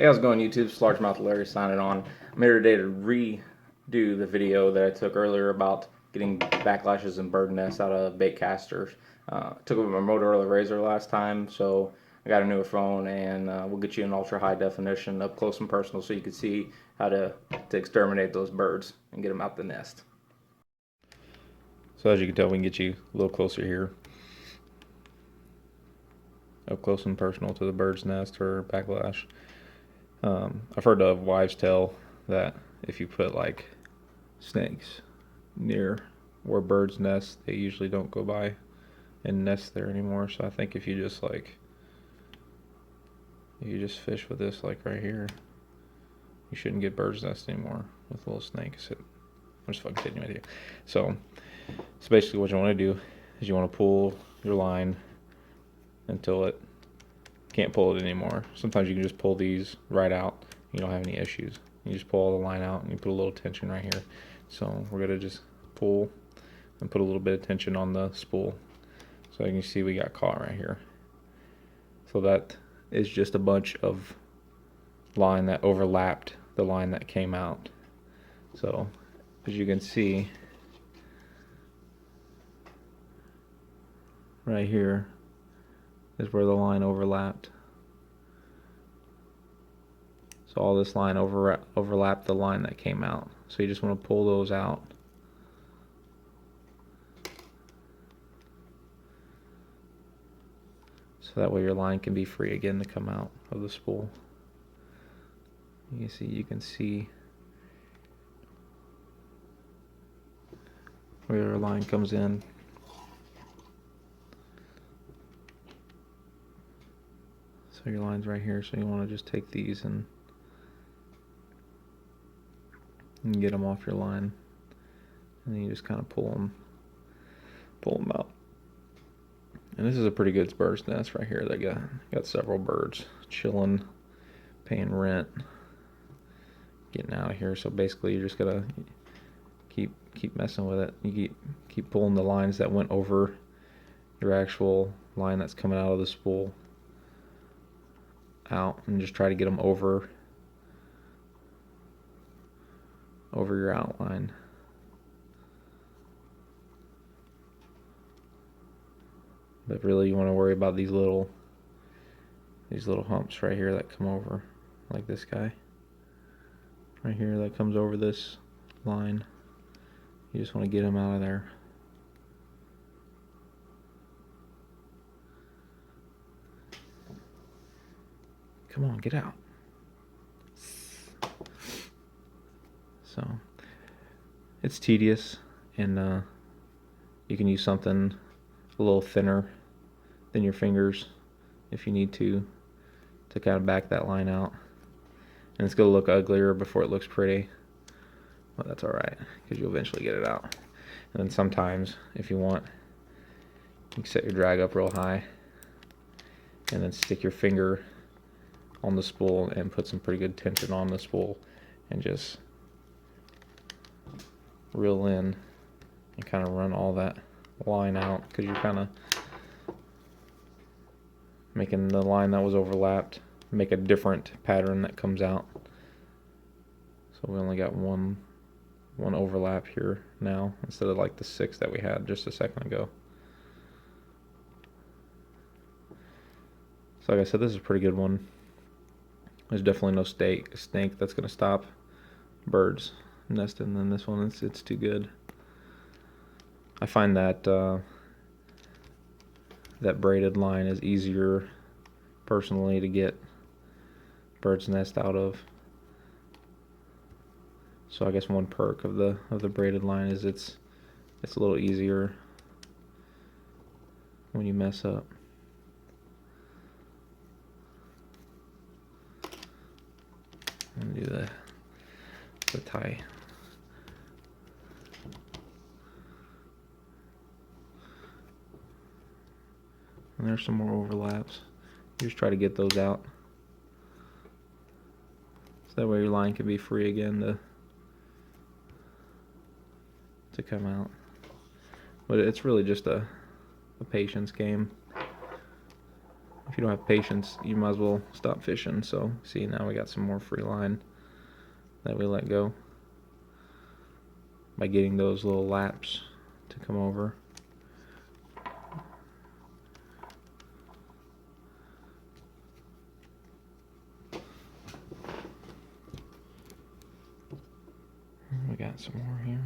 how's it going, YouTube? It's Largemouth Larry signing on. I'm here today to redo the video that I took earlier about getting backlashes and bird nests out of baitcasters. Took it with my Motorola Razor last time, so I got a newer phone, and we'll get you an ultra high definition up close and personal so you can see how to exterminate those birds and get them out the nest. So as you can tell, we can get you a little closer here, up close and personal to the bird's nest or backlash. I've heard of wives' tale that if you put like snakes near where birds nest, they usually don't go by and nest there anymore. So I think if you just fish with this like right here, you shouldn't get bird's nest anymore with little snakes. I'm just fucking kidding with you. So basically what you want to do is you want to pull your line until it can't pull it anymore. Sometimes you can just pull these right out. You don't have any issues. You just pull all the line out and you put a little tension right here. So we're going to just pull and put a little bit of tension on the spool. So you can see we got caught right here. So that is just a bunch of line that overlapped the line that came out. So as you can see right here is where the line overlapped. So all this line overlapped the line that came out. So you just want to pull those out. So that way your line can be free again to come out of the spool. You can see where your line comes in. So your line's right here, so you want to just take these and get them off your line, and then you just kind of pull them out. And this is a pretty good bird's nest right here. They got several birds chilling, paying rent, getting out of here. So basically, you're just gonna keep messing with it. You keep pulling the lines that went over your actual line that's coming out of the spool out, and just try to get them over your outline. But really you want to worry about these little humps right here that come over, like this guy right here that comes over this line. You just want to get him out of there. Come on, get out. So it's tedious, and you can use something a little thinner than your fingers if you need to kind of back that line out. And it's going to look uglier before it looks pretty, but that's alright because you'll eventually get it out. And then sometimes if you want, you can set your drag up real high and then stick your finger on the spool and put some pretty good tension on the spool and just reel in and kind of run all that line out, because you're kind of making the line that was overlapped make a different pattern that comes out. So we only got one overlap here now instead of like the 6 that we had just a second ago. So like I said, this is a pretty good one. There's definitely no snake that's going to stop birds nesting in this one. It's too good. I find that that braided line is easier personally to get bird's nest out of. So I guess one perk of the braided line is it's a little easier when you mess up. And do the tie. And there's some more overlaps. You just try to get those out, so that way your line can be free again to come out. But it's really just a patience game. if you don't have patience, you might as well stop fishing. So see, now we got some more free line that we let go by getting those little laps to come over. We got some more here.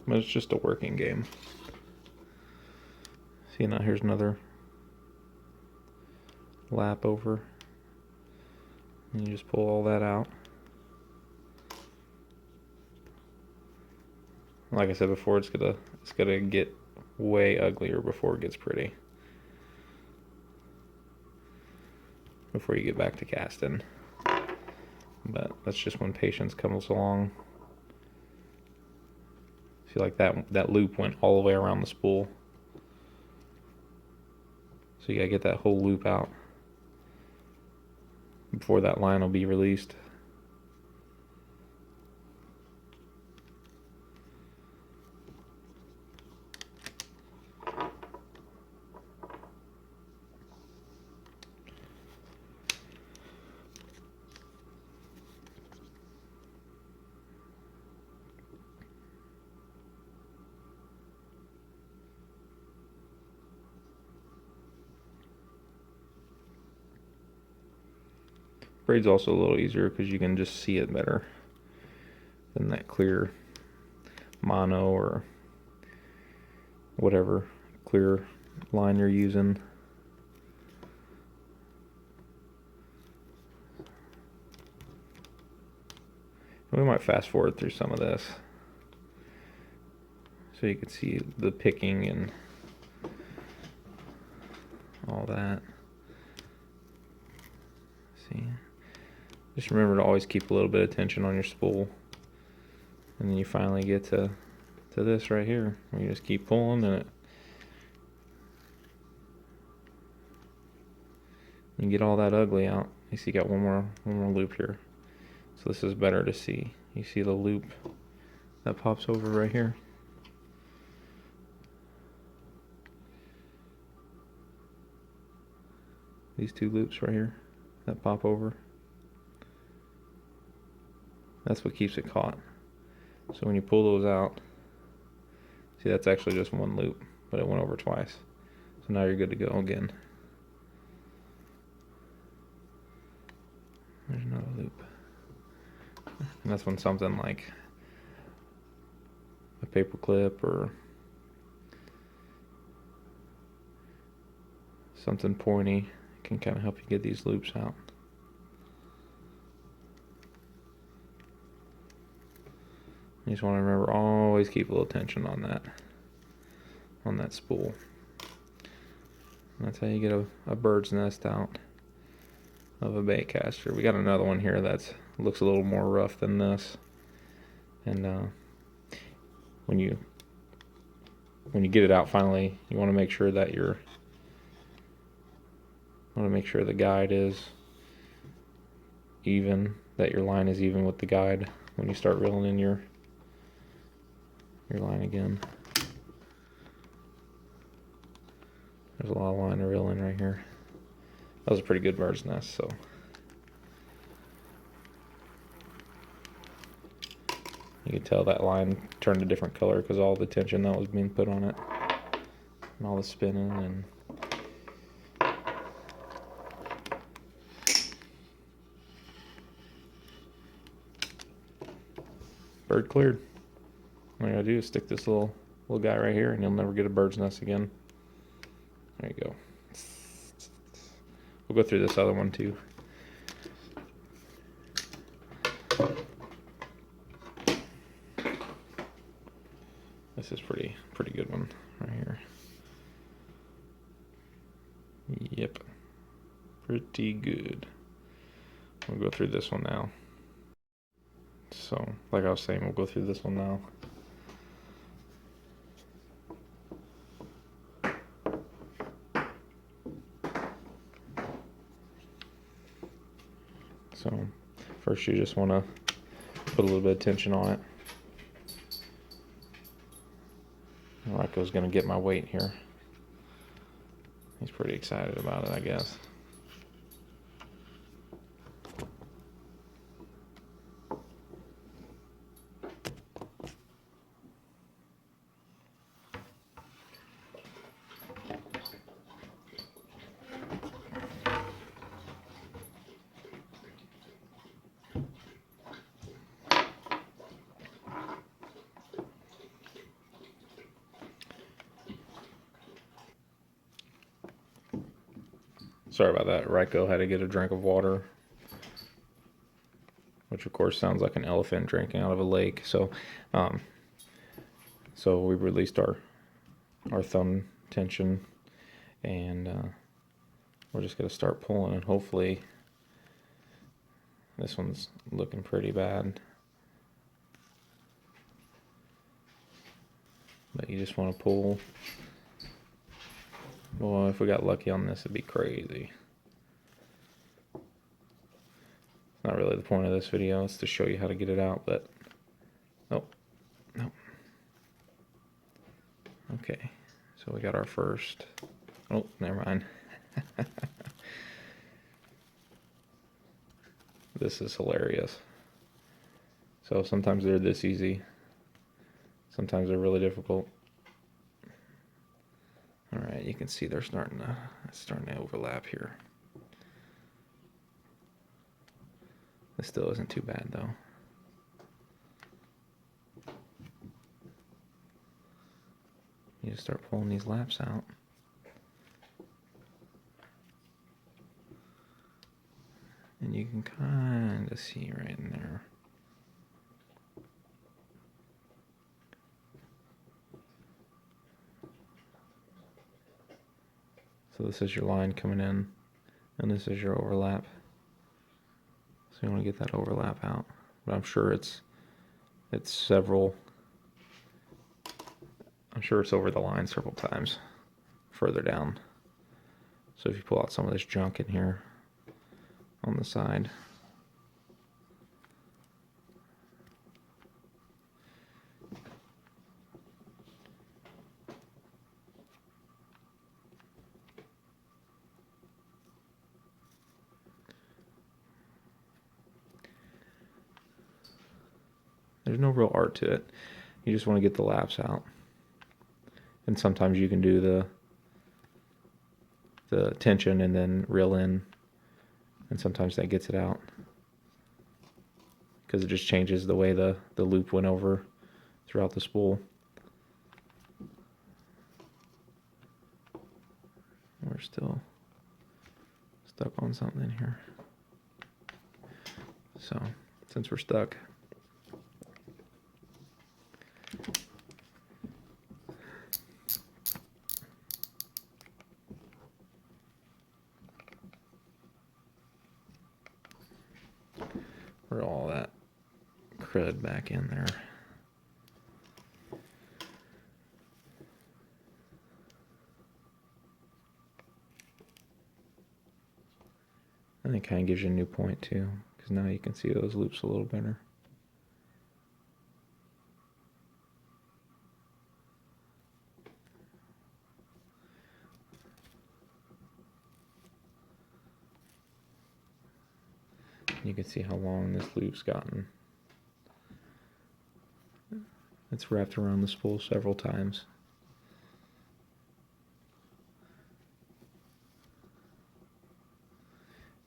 But it's just a working game. See, now here's another lap over. And you just pull all that out. Like I said before, it's gonna get way uglier before it gets pretty. Before you get back to casting. But that's just when patience comes along. See, like that loop went all the way around the spool. So you gotta get that whole loop out before that line will be released. Braid's also a little easier because you can just see it better than that clear mono or whatever clear line you're using. We might fast forward through some of this so you can see the picking and all that. See, just remember to always keep a little bit of tension on your spool, and then you finally get to this right here where you just keep pulling and you get all that ugly out. You see, you got one more loop here, so this is better to see. You see the loop that pops over right here. These two loops right here that pop over. That's what keeps it caught. So when you pull those out, see, that's actually just one loop, but it went over twice. So now you're good to go again. There's another loop. And that's when something like a paper clip or something pointy can kind of help you get these loops out. You just want to remember, always keep a little tension on that spool. And that's how you get a bird's nest out of a bait caster. We got another one here that looks a little more rough than this. And when you get it out finally, you want to make sure that the guide is even, that your line is even with the guide when you start reeling in your line again. There's a lot of line to reel in right here. That was a pretty good bird's nest, so. You can tell that line turned a different color because all the tension that was being put on it. And all the spinning and bird cleared. All you gotta do is stick this little guy right here and you'll never get a bird's nest again. There you go. We'll go through this other one too. This is pretty good one right here. Yep. Pretty good. We'll go through this one now. So, like I was saying, we'll go through this one now. So first you just want to put a little bit of tension on it. Rocco's going to get my weight here. He's pretty excited about it, I guess. Sorry about that. Ryko had to get a drink of water, which of course sounds like an elephant drinking out of a lake. So we released our thumb tension, and we're just gonna start pulling, and hopefully this one's looking pretty bad. But you just want to pull. Well, if we got lucky on this, it'd be crazy. It's not really the point of this video. It's to show you how to get it out, but oh, no. Okay, so we got our first. Oh, never mind. This is hilarious. So sometimes they're this easy. Sometimes they're really difficult. All right, you can see they're starting to overlap here. This still isn't too bad though. You just start pulling these laps out. And you can kind of see right in there. So this is your line coming in, and this is your overlap. So you want to get that overlap out. But I'm sure it's several. I'm sure it's over the line several times further down. So if you pull out some of this junk in here on the side. There's no real art to it. You just want to get the laps out. And sometimes you can do the tension and then reel in. And sometimes that gets it out. Because it just changes the way the loop went over throughout the spool. We're still stuck on something here. So, since we're stuck, put all that crud back in there. And it kind of gives you a new point too, because now you can see those loops a little better. You can see how long this loop's gotten. It's wrapped around the spool several times.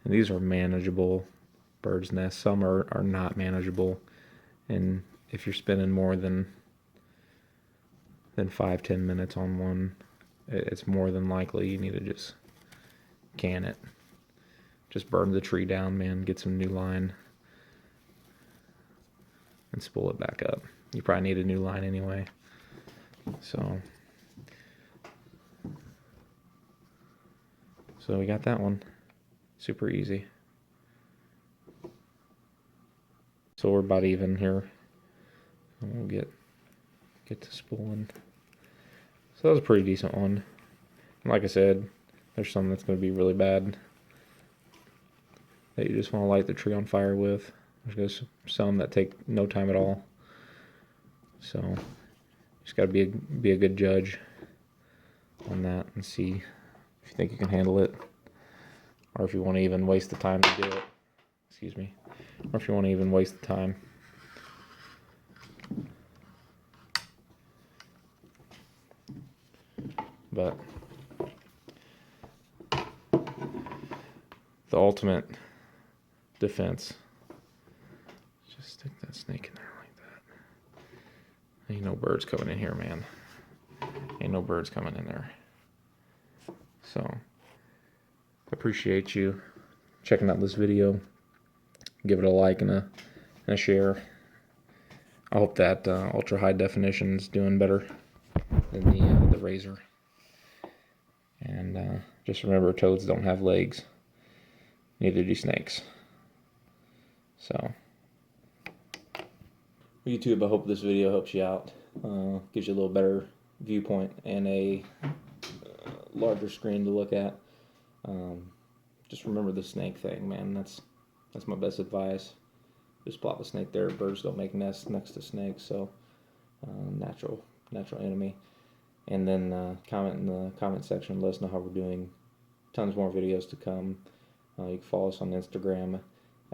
And these are manageable bird's nests. Some are not manageable. And if you're spending more than 5-10 minutes on one, it's more than likely you need to just can it. Just burn the tree down, man. Get some new line and spool it back up. You probably need a new line anyway. So we got that one. Super easy. So we're about even here. And we'll get to spooling. So that was a pretty decent one. And like I said, there's some that's going to be really bad. that you just want to light the tree on fire with. There's some that take no time at all. So just got to be a good judge on that and see if you think you can handle it, or if you want to even waste the time to do it. Excuse me. Or if you want to even waste the time. But the ultimate defense, just stick that snake in there like that. Ain't no birds coming in here, man. Ain't no birds coming in there. So appreciate you checking out this video. Give it a like and a share. I hope that ultra high definition is doing better than the razor. And just remember, toads don't have legs. Neither do snakes. So, YouTube, I hope this video helps you out. Gives you a little better viewpoint and a larger screen to look at. Just remember the snake thing, man. That's my best advice. Just plop a snake there. Birds don't make nests next to snakes, so natural enemy. And then comment in the comment section. Let us know how we're doing. Tons more videos to come. You can follow us on Instagram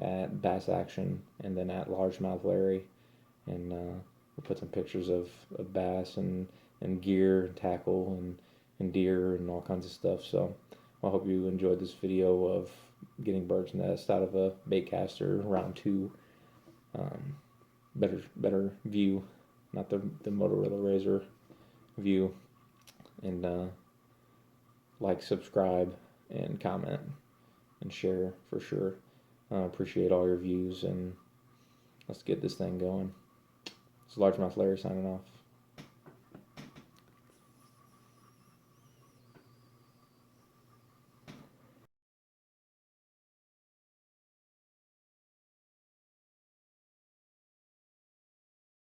at Bass Action and then at Largemouth Larry. And we'll put some pictures of bass and gear and tackle and deer and all kinds of stuff. So I hope you enjoyed this video of getting bird's nest out of a baitcaster round 2. Better view, not the Motorola Razor view. And like, subscribe, and comment and share for sure. Appreciate all your views, and let's get this thing going. It's Largemouth Larry signing off.